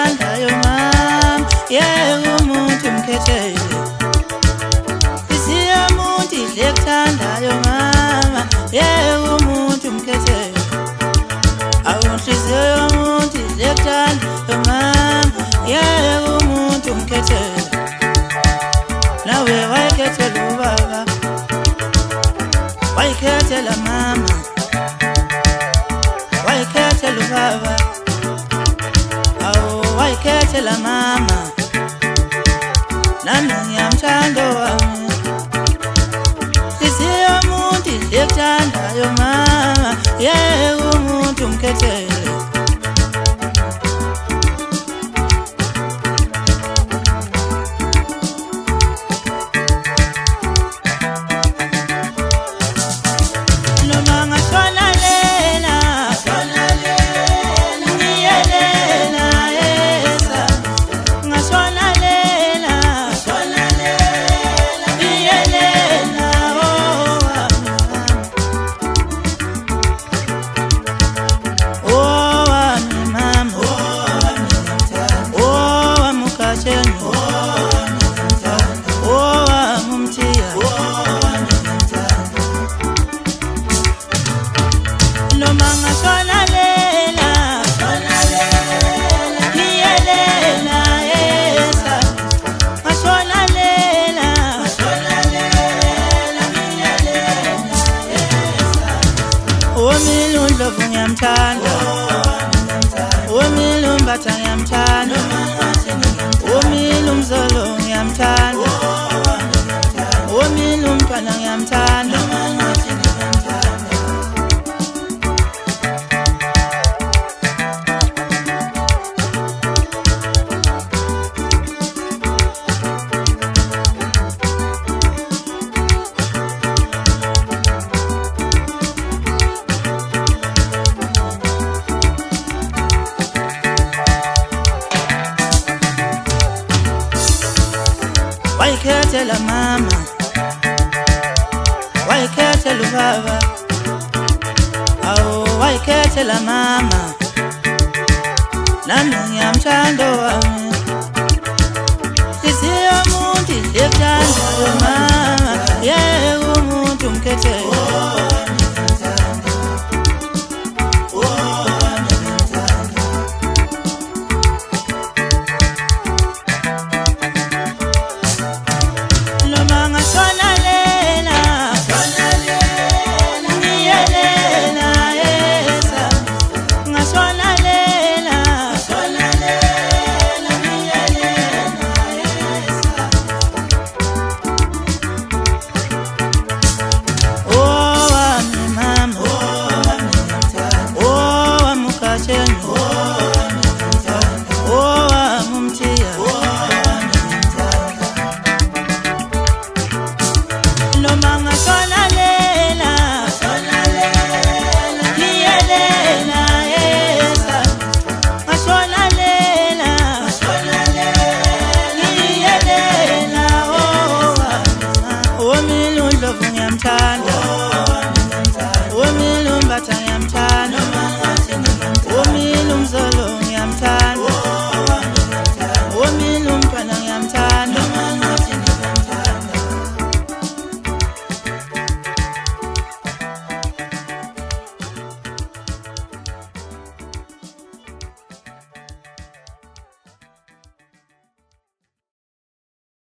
lekuthandayo mama, umuntu mkhethele. Inhliziyo yomuntu lekuthandayo mama, umuntu mkhethele. Inhliziyo yomuntu lekuthandayo mama, umuntu mkhethele. Nawe wayikhethela ubaba, wayikhethela mama, wayikhethela ubaba, wayikhethela mama. Nami ngiyamthanda wami, inhliziyo yomuntu lekuthandayo mama, umuntu mkhethele. Umbatha ngiyamthanda, umzolo ngiyamthanda, umntwana ngiyamthanda. Wayikhethela mama, wayikhethela ubaba, wayikhethela mama. Nami ngiyamthanda wami, inhliziyo yomuntu lekuthandayo mama, umuntu mkhethele.